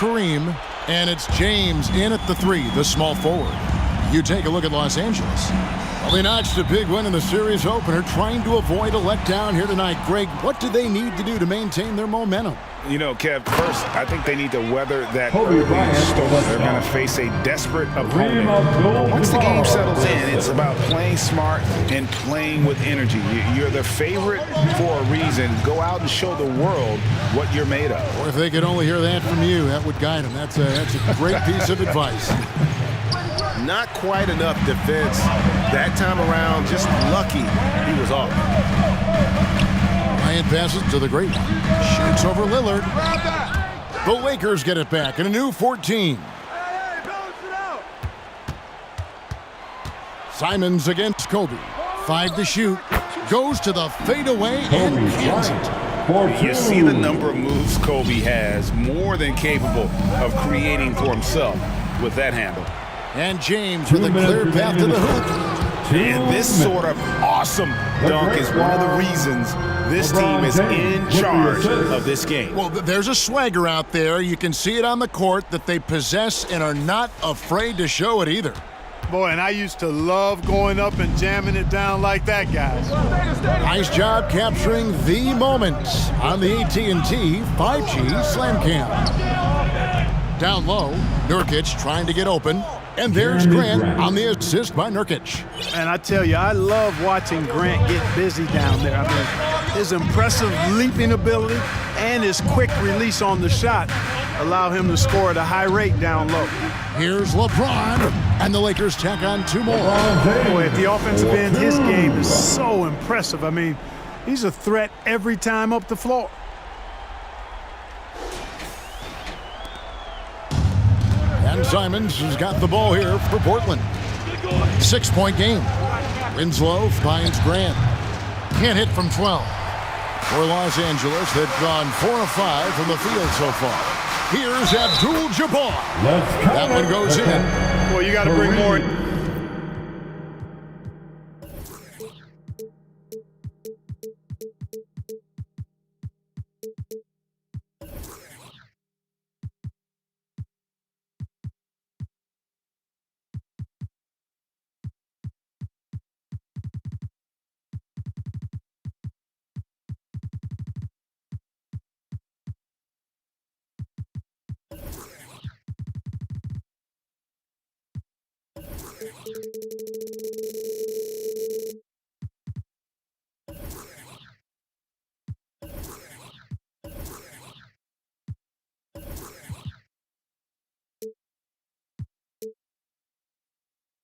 Kareem, and it's James in at the 3, the small forward. You take a look at Los Angeles. Well, they notched a big win in the series opener, trying to avoid a letdown here tonight. Greg, what do they need to do to maintain their momentum? You know, Kev, first, I think they need to weather that early storm. They're going to face a desperate opponent. Once the game settles in, it's about playing smart and playing with energy. You're the favorite for a reason. Go out and show the world what you're made of. Or if they could only hear that from you, that would guide them. That's a great piece of advice. Not quite enough defense that time around. Just lucky he was off. Bryant passes to the great one. Shoots over Lillard. The Lakers get it back in a new 14. Simons against Kobe. 5 to shoot. Goes to the fadeaway and cans it. You see the number of moves Kobe has, more than capable of creating for himself with that handle. And James with a clear path to the hoop. And this sort of awesome dunk is one of the reasons this team is in charge of this game. Well, there's a swagger out there. You can see it on the court that they possess and are not afraid to show it either. Boy, and I used to love going up and jamming it down like that, guys. Nice job capturing the moments on the AT&T 5G Slam Cam. Down low, Nurkic trying to get open. And there's Grant on the assist by Nurkic. And I tell you, I love watching Grant get busy down there. I mean, his impressive leaping ability and his quick release on the shot allow him to score at a high rate down low. Here's LeBron, and the Lakers tack on 2 more. Boy, at the offensive end, his game is so impressive. I mean, he's a threat every time up the floor. And Simons has got the ball here for Portland. 6-point game. Winslow finds Grant. Can't hit from 12. For Los Angeles, they've gone 4 of 5 from the field so far. Here's Abdul-Jabbar. That one goes in. Well, you got to bring more.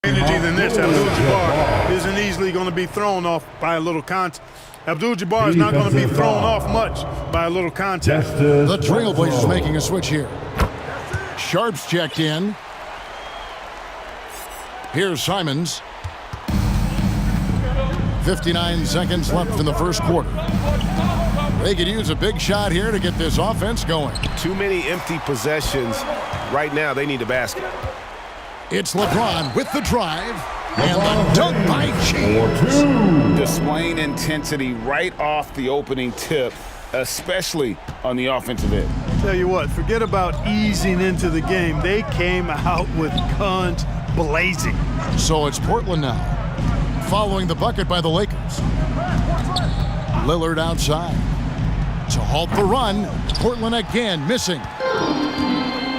Energy than this. Abdul-Jabbar isn't easily going to be thrown off by a little contact. Abdul-Jabbar is not going to be thrown off much by a little contact. The Trailblazers making a switch here. Sharp's checked in. Here's Simons. 59 seconds left in the first quarter. They could use a big shot here to get this offense going. Too many empty possessions. Right now, they need a basket. It's LeBron with the drive. And the dunk by James. Displaying intensity right off the opening tip, especially on the offensive end. Tell you what, forget about easing into the game. They came out with guns blazing. So it's Portland now, following the bucket by the Lakers. Lillard outside. To halt the run, Portland again missing.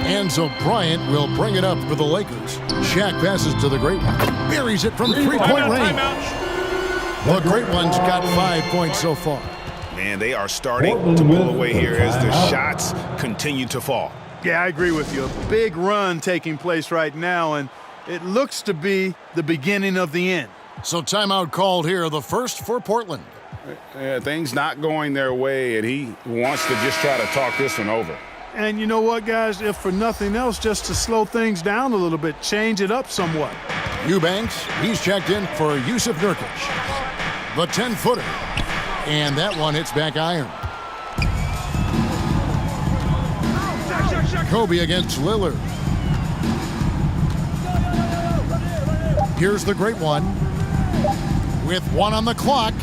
Enzo Bryant will bring it up for the Lakers. Shaq passes to the Great One. Buries it from 3-point range. The Great One's got 5 points so far. Man, they are starting to pull away here as the shots continue to fall. Yeah, I agree with you. A big run taking place right now, and it looks to be the beginning of the end. So timeout called here, the first for Portland. Things not going their way, and he wants to just try to talk this one over. And you know what, guys? If for nothing else, just to slow things down a little bit, change it up somewhat. Eubanks, he's checked in for Yusuf Nurkic. The 10-footer. And that one hits back iron. Kobe against Lillard. Here's the Great One. With 1 on the clock.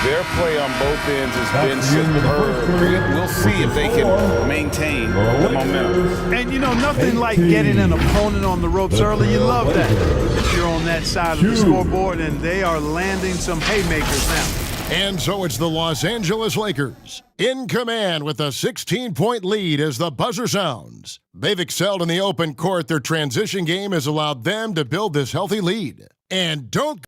Their play on both ends has been superb. We'll see if they can maintain the momentum. And, you know, nothing like getting an opponent on the ropes early. You love that. If you're on that side of the scoreboard, and they are landing some haymakers now. And so it's the Los Angeles Lakers in command with a 16-point lead as the buzzer sounds. They've excelled in the open court. Their transition game has allowed them to build this healthy lead. And don't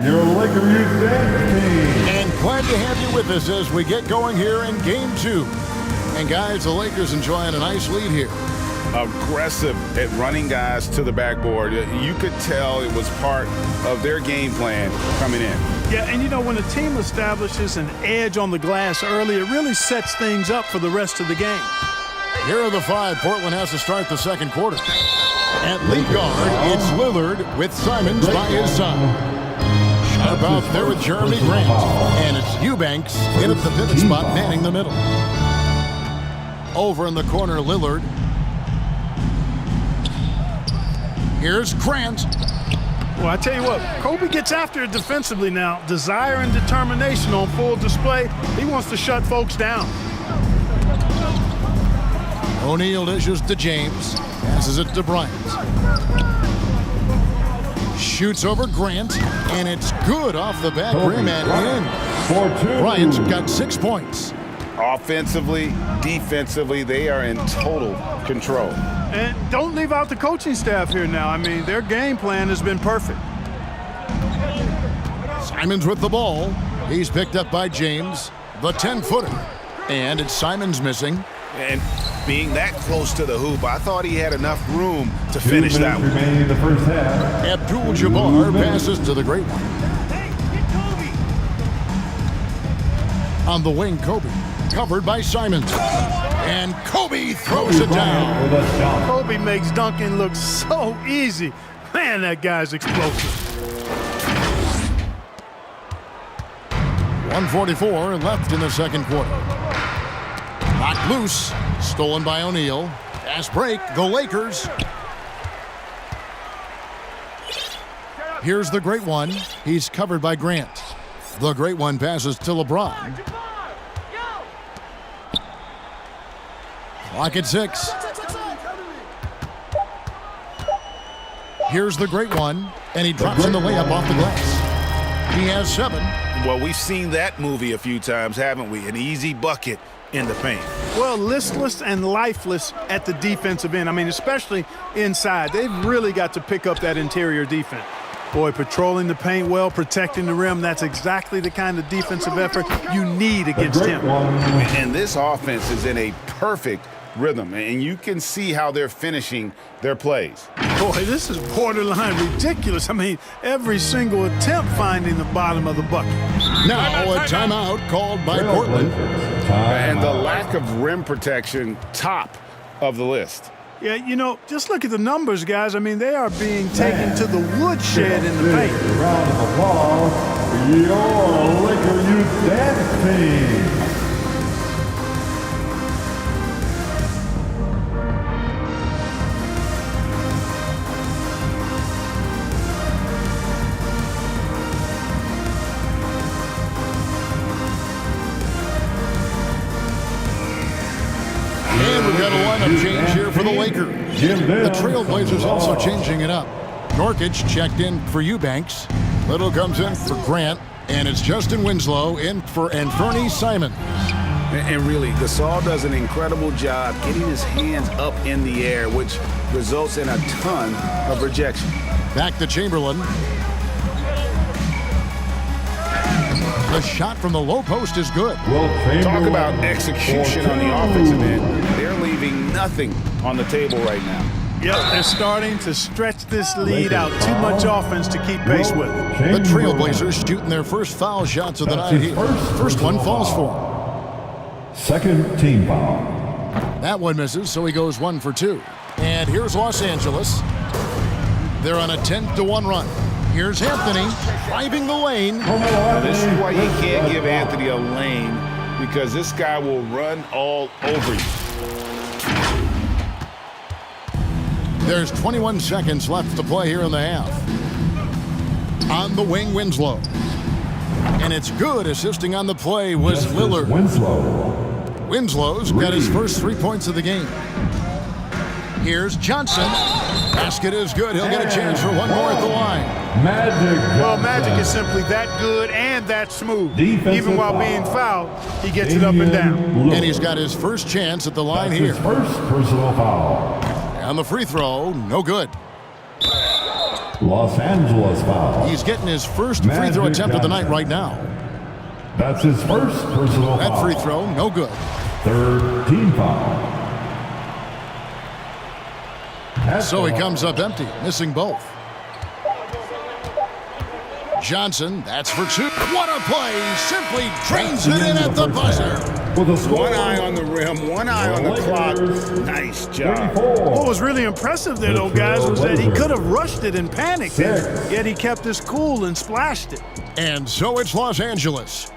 your Laker Youth Dance Team. And glad to have you with us as we get going here in Game 2. And guys, the Lakers enjoying a nice lead here. Aggressive at running guys to the backboard. You could tell it was part of their game plan coming in. Yeah, and you know, when a team establishes an edge on the glass early, it really sets things up for the rest of the game. Here are the 5 Portland has to start the second quarter. At lead guard, it's Lillard with Simons by his side. Sharp out there with Jeremy Grant. And it's Eubanks in at the pivot spot, manning the middle. Over in the corner, Lillard. Here's Grant. Well, I tell you what, Kobe gets after it defensively now. Desire and determination on full display. He wants to shut folks down. O'Neal dishes to James. Passes it to Bryant. Shoots over Grant. And it's good off the back rim and in. Bryant's got 6 points. Offensively, defensively, they are in total control. And don't leave out the coaching staff here now. I mean, their game plan has been perfect. Simons with the ball. He's picked up by James, the 10-footer. And it's Simons missing. And being that close to the hoop, I thought he had enough room to finish that one. Remaining in the first half. Abdul-Jabbar passes to the great one. On the wing, Kobe. Covered by Simons. And Kobe throws it down. Kobe makes dunking look so easy. Man, that guy's explosive. 1:44 left in the second quarter. Knocked loose. Stolen by O'Neal. Fast break. The Lakers. Here's the great one. He's covered by Grant. The great one passes to LeBron. Clock at 6. Here's the great one, and he drops in the layup off the glass. He has 7. Well, we've seen that movie a few times, haven't we? An easy bucket in the paint. Well, listless and lifeless at the defensive end. I mean, especially inside. They've really got to pick up that interior defense. Boy, patrolling the paint well, protecting the rim, that's exactly the kind of defensive effort you need against him. And this offense is in a perfect rhythm, and you can see how they're finishing their plays. Boy, this is borderline ridiculous. I mean, every single attempt finding the bottom of the bucket. Now a timeout called by Portland. And the lack of rim protection, top of the list. Yeah, you know, just look at the numbers, guys. I mean, they are being taken to the woodshed in the paint. Round of applause for your Laker Youth Dance Team. We've got a lineup change here for the Lakers. The Trailblazers also changing it up. Norkic checked in for Eubanks. Little comes in for Grant. And it's Justin Winslow in for Fernie Simons. And really, Gasol does an incredible job getting his hands up in the air, which results in a ton of rejection. Back to Chamberlain. The shot from the low post is good. Talk about execution on the offensive end. They're leaving nothing on the table right now. Yep, they're starting to stretch this lead out. Too much offense to keep pace with. The Trailblazers shooting their first foul shots of the night here. First one falls for him. Second team foul. That one misses, so he goes 1 for 2. And here's Los Angeles. They're on a 10-1 run. Here's Anthony driving the lane. Now, this is why you can't give Anthony a lane, because this guy will run all over you. There's 21 seconds left to play here in the half. On the wing, Winslow. And it's good. Assisting on the play was Lillard. Winslow's got his first 3 points of the game. Here's Johnson. Basket is good. He'll get a chance for one more at the line. Well, Magic is simply that good and that smooth. Even while being fouled, he gets it up and down. And he's got his first chance at the line here. His first personal foul. And the free throw, no good. Los Angeles foul. He's getting his first free throw attempt of the night right now. That's his first personal foul. That free throw, no good. Third team foul. So he comes up empty, missing both. Johnson, that's for two. What a play! Simply drains it in at the buzzer. One eye on the rim, one eye on the clock. Nice job. What was really impressive there, though, guys, was that he could have rushed it and panicked, yet he kept his cool and splashed it. And so it's Los Angeles.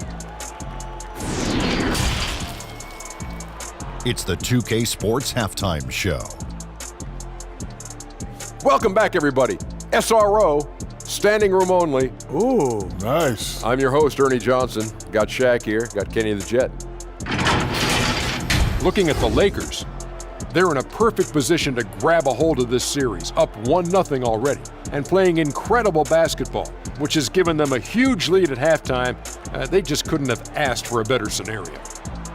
It's the 2K Sports Halftime Show. Welcome back, everybody. SRO, standing room only. Ooh, nice. I'm your host, Ernie Johnson. Got Shaq here, got Kenny the Jet. Looking at the Lakers, they're in a perfect position to grab a hold of this series, up 1-0 already, and playing incredible basketball, which has given them a huge lead at halftime. They just couldn't have asked for a better scenario.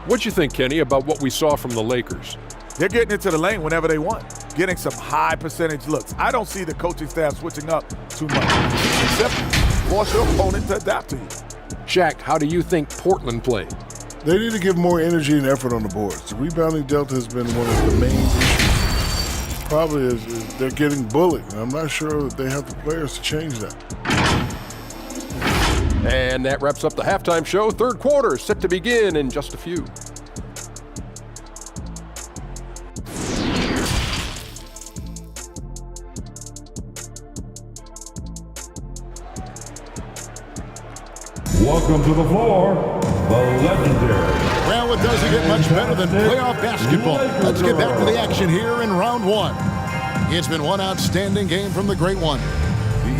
What'd you think, Kenny, about what we saw from the Lakers? They're getting into the lane whenever they want, getting some high percentage looks. I don't see the coaching staff switching up too much, except force your opponent to adapt to you. Shaq, how do you think Portland played? They need to give more energy and effort on the boards. The rebounding delta has been one of the main issues. Probably is they're getting bullied, and I'm not sure that they have the players to change that. And that wraps up the halftime show. Third quarter set to begin in just a few. Welcome to the floor, the legendary. Well, it doesn't get much better than playoff basketball. Let's get back to the action here in round one. It's been one outstanding game from the Great One.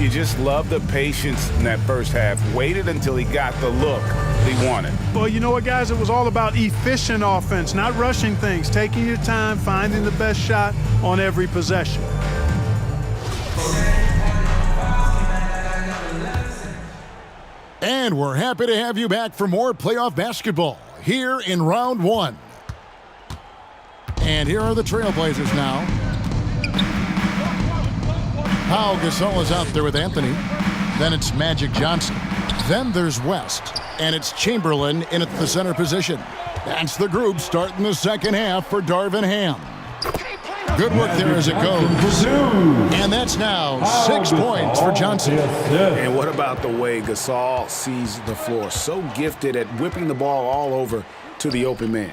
You just love the patience in that first half. Waited until he got the look he wanted. Well, you know what, guys? It was all about efficient offense, not rushing things, taking your time, finding the best shot on every possession. And we're happy to have you back for more playoff basketball here in round one. And here are the Trailblazers now. Pau Gasol is out there with Anthony. Then it's Magic Johnson. Then there's West. And it's Chamberlain in at the center position. That's the group starting the second half for Darvin Ham. Good work there as it goes. And that's now 6 points for Johnson. And what about the way Gasol sees the floor? So gifted at whipping the ball all over to the open man.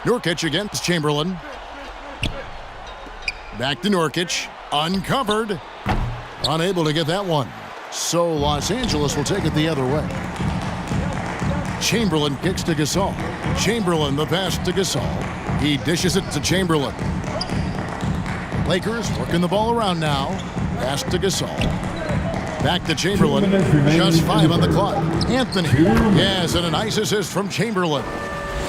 Nurkic against Chamberlain. Back to Nurkic. Uncovered. Unable to get that one. So Los Angeles will take it the other way. Chamberlain kicks to Gasol. Chamberlain the pass to Gasol. He dishes it to Chamberlain. Lakers working the ball around now. Pass to Gasol. Back to Chamberlain. Just 5 on the clock. Anthony. Yes, and a nice assist from Chamberlain.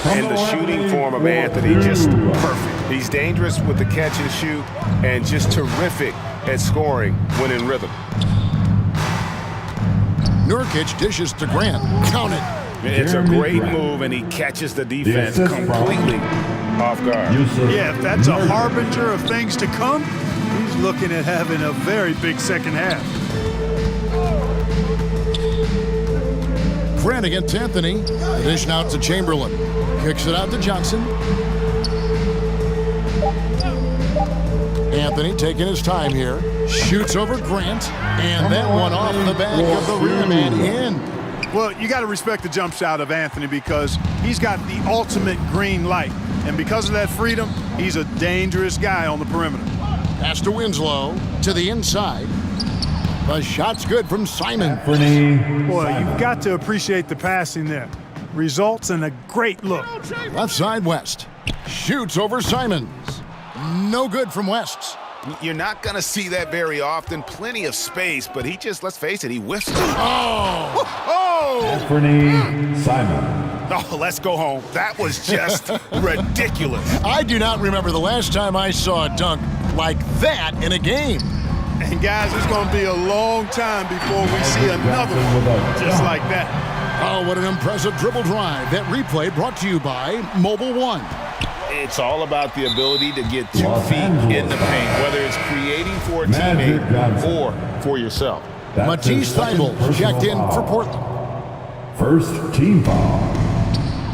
And the shooting form of Anthony, just perfect. He's dangerous with the catch and shoot and just terrific at scoring when in rhythm. Nurkic dishes to Grant. Count it. It's a great move, and he catches the defense completely off guard. Yeah, if that's a harbinger of things to come, he's looking at having a very big second half. Grant against Anthony. Dish out to Chamberlain. Kicks it out to Johnson. Anthony taking his time here. Shoots over Grant. And that one off the back of the rim and in. Well, you got to respect the jump shot of Anthony because he's got the ultimate green light. And because of that freedom, he's a dangerous guy on the perimeter. Pass to Winslow to the inside. The shot's good from Simon. Boy, you've got to appreciate the passing there. Results in a great look. Left side West. Shoots over Simons. No good from West. You're not going to see that very often. Plenty of space, but he just, let's face it, he whiffs. Anthony Simon. Oh, let's go home. That was just ridiculous. I do not remember the last time I saw a dunk like that in a game. And guys, it's going to be a long time before we see another one just like that. Oh, what an impressive dribble drive. That replay brought to you by Mobile One. It's all about the ability to get 2 feet in the paint, whether it's creating for a teammate or for yourself. Matisse Thybulle checked in for Portland. First team foul.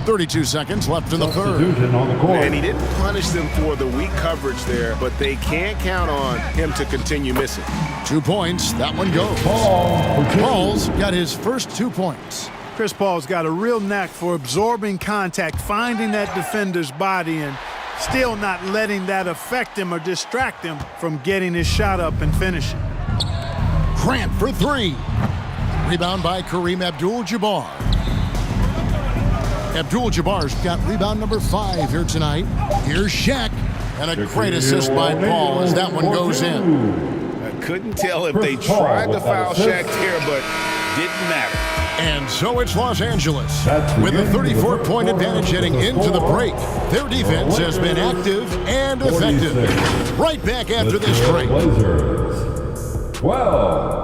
32 seconds left in the third. Substitution on the court. And he didn't punish them for the weak coverage there, but they can't count on him to continue missing. 2 points. That one goes. Paul's got his first 2 points. Chris Paul's got a real knack for absorbing contact, finding that defender's body, and still not letting that affect him or distract him from getting his shot up and finishing. Grant for 3. Rebound by Kareem Abdul-Jabbar. Abdul-Jabbar's got rebound number 5 here tonight. Here's Shaq, and a great assist by Paul as that one goes in. I couldn't tell if they tried to foul Shaq here, but didn't matter. And so it's Los Angeles with a 34-point advantage heading into the break. Their defense has been active and effective. Right back after this break. 12.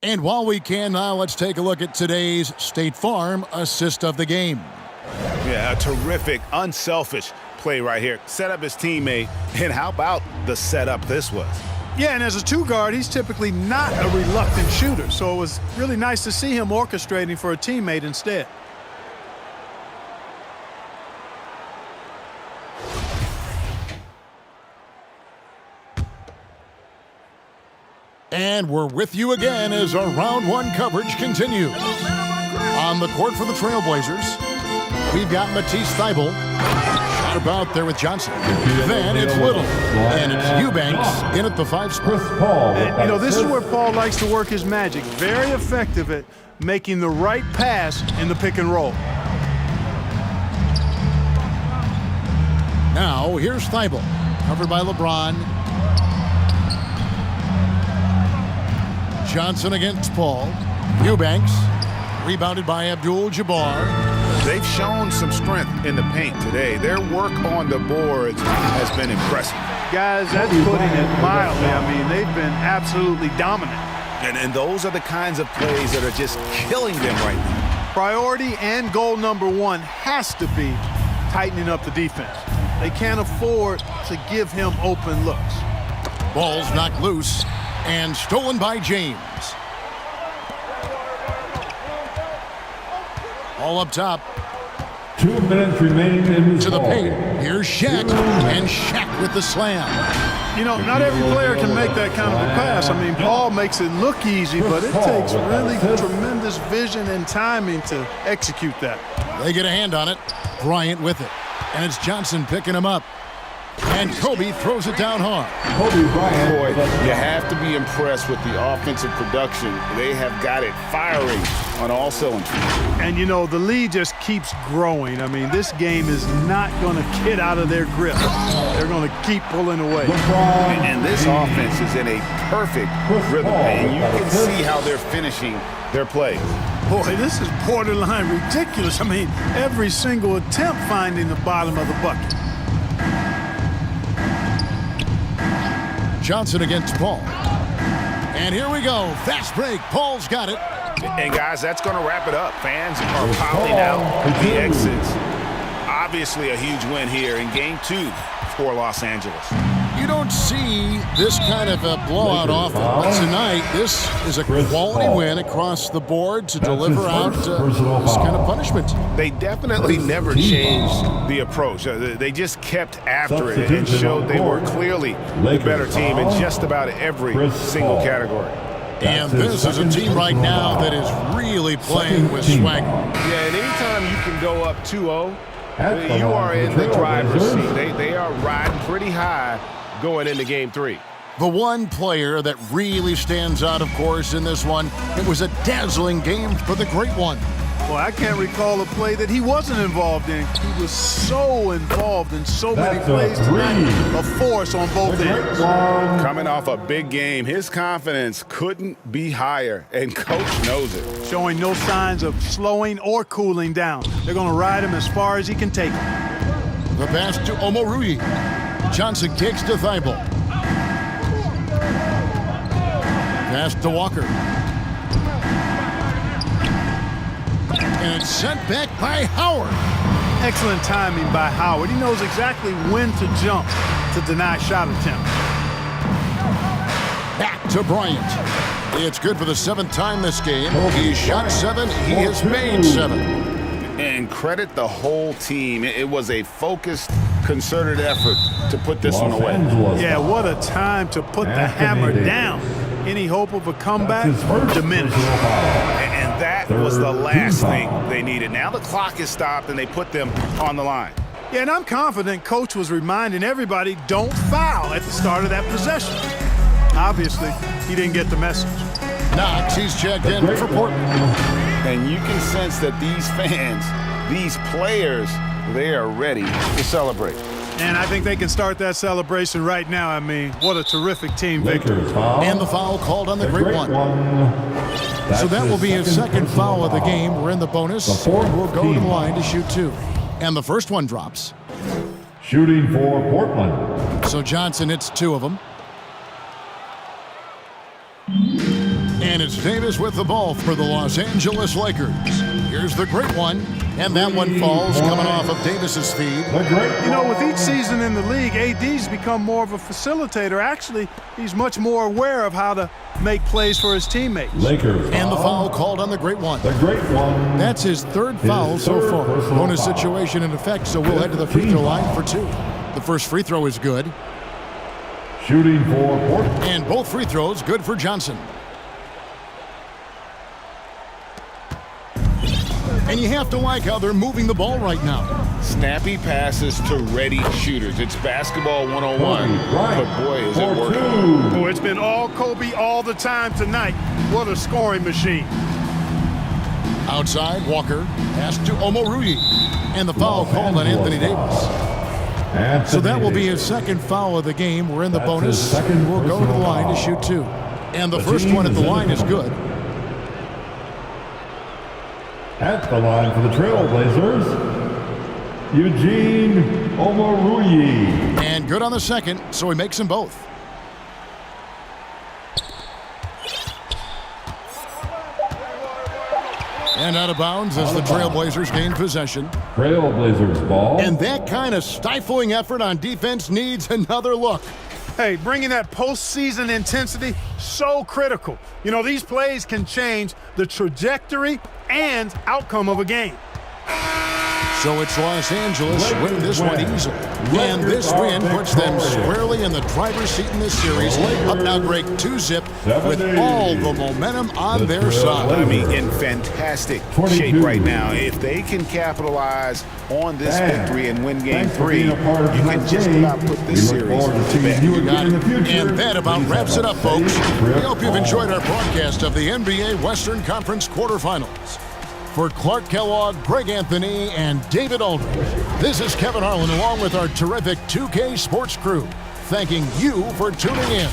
And while we can now, let's take a look at today's State Farm assist of the game. Yeah, a terrific, unselfish play right here. Set up his teammate, and how about the setup this was? Yeah, and as a 2 guard, he's typically not a reluctant shooter, so it was really nice to see him orchestrating for a teammate instead. And we're with you again as our round 1 coverage continues. On the court for the Trailblazers, we've got Matisse Thybulle. Shot about there with Johnson. Then it's Little. And it's Eubanks in at the 5 spot. And, you know, this is where Paul likes to work his magic. Very effective at making the right pass in the pick and roll. Now, here's Thybulle. Covered by LeBron. Johnson against Paul. Eubanks, rebounded by Abdul-Jabbar. They've shown some strength in the paint today. Their work on the boards has been impressive. Guys, that's putting it mildly. I mean, they've been absolutely dominant. And those are the kinds of plays that are just killing them right now. Priority and goal number 1 has to be tightening up the defense. They can't afford to give him open looks. Ball's knocked loose and stolen by James. All up top. 2 minutes remaining in this to the ball. paint. Here's Shaq, and Shaq with the slam. You know, not every player can make that kind of a pass. I mean, Paul makes it look easy, but it takes really tremendous vision and timing to execute that. They get a hand on it. Bryant with it. And it's Johnson picking him up. And Kobe throws it down hard. Kobe Bryant. Boy, you have to be impressed with the offensive production. They have got it firing on all cylinders. And, you know, the lead just keeps growing. I mean, this game is not going to get out of their grip. They're going to keep pulling away. And this offense is in a perfect rhythm. And you can see how they're finishing their plays. Boy, this is borderline ridiculous. I mean, every single attempt finding the bottom of the bucket. Johnson against Paul. And here we go. Fast break. Paul's got it. And, guys, that's going to wrap it up. Fans are piling out the exits. Obviously a huge win here in Game 2 for Los Angeles. You don't see this kind of a blowout often, but tonight this is a quality win across the board to deliver out this kind of punishment. They definitely never changed the approach. They just kept after it and showed they were clearly the better team in just about every single category. And this is a team right now that is really playing with swagger. Yeah, and anytime you can go up 2-0, you are in the driver's seat. They are riding pretty high going into game 3. The one player that really stands out, of course, in this one, it was a dazzling game for the Great One. Well, I can't recall a play that he wasn't involved in. He was so involved in so many plays tonight. A force on both ends. Coming off a big game, his confidence couldn't be higher, and coach knows it. Showing no signs of slowing or cooling down. They're going to ride him as far as he can take him. The pass to Omoruyi. Johnson kicks to Thibault. Pass to Walker. And it's sent back by Howard. Excellent timing by Howard. He knows exactly when to jump to deny shot attempt. Back to Bryant. It's good for the 7th time this game. He shot 7. He has made 7. And credit the whole team. It was a focused, concerted effort to put this one away. Yeah, what a time to put the hammer down. Any hope of a comeback diminished. And that was the last thing they needed. Now the clock is stopped and they put them on the line. Yeah, and I'm confident coach was reminding everybody don't foul at the start of that possession. Obviously, he didn't get the message. Knox, he's checked in for Portland. And you can sense that these fans, these players, they are ready to celebrate. And I think they can start that celebration right now. I mean, what a terrific team victory. And the foul called on the Great One. So that will be his 2nd foul of the game. We're in the bonus. We'll go to the line to shoot 2. And the first one drops. Shooting for Portland. So Johnson hits 2 of them. And it's Davis with the ball for the Los Angeles Lakers. Here's the Great One, and that one falls coming off of Davis's feed. You know, with each season in the league, AD's become more of a facilitator. Actually, he's much more aware of how to make plays for his teammates. Lakers. And the foul called on the Great One. The Great One. That's his 3rd foul so far. Bonus situation in effect, so we'll head to the free throw line for 2. The first free throw is good. Shooting for Portland. And both free throws good for Johnson. And you have to like how they're moving the ball right now. Snappy passes to ready shooters. It's basketball 101, but boy, is it working. Oh, it's been all Kobe all the time tonight. What a scoring machine. Outside, Walker. Pass to Omoruyi. And the foul called on Anthony Davis. So that will be his 2nd foul of the game. We're in the bonus. We'll go to the line to shoot 2. And the first one at the line is good. At the line for the Trailblazers, Eugene Omoruyi. And good on the 2nd, so he makes them both. And out of bounds as the Trailblazers gain possession. Trailblazers ball. And that kind of stifling effort on defense needs another look. Hey, bringing that postseason intensity, so critical. You know, these plays can change the trajectory and outcome of a game. So it's Los Angeles winning this one easily. And this win puts them squarely in the driver's seat in this series. Up now break 2-zip with all the momentum on their side. I mean, in fantastic shape right now. If they can capitalize on this victory and win game 3, you can just about put this series to bed. You got it. And that about wraps it up, folks. We hope you've enjoyed our broadcast of the NBA Western Conference quarterfinals. For Clark Kellogg, Greg Anthony, and David Aldridge, this is Kevin Harlan along with our terrific 2K Sports crew, thanking you for tuning in.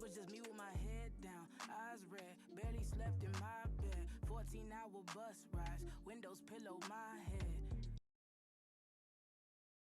was just me with my head down, eyes red, barely slept in my bed. 14-hour bus rides, windows pillow my head.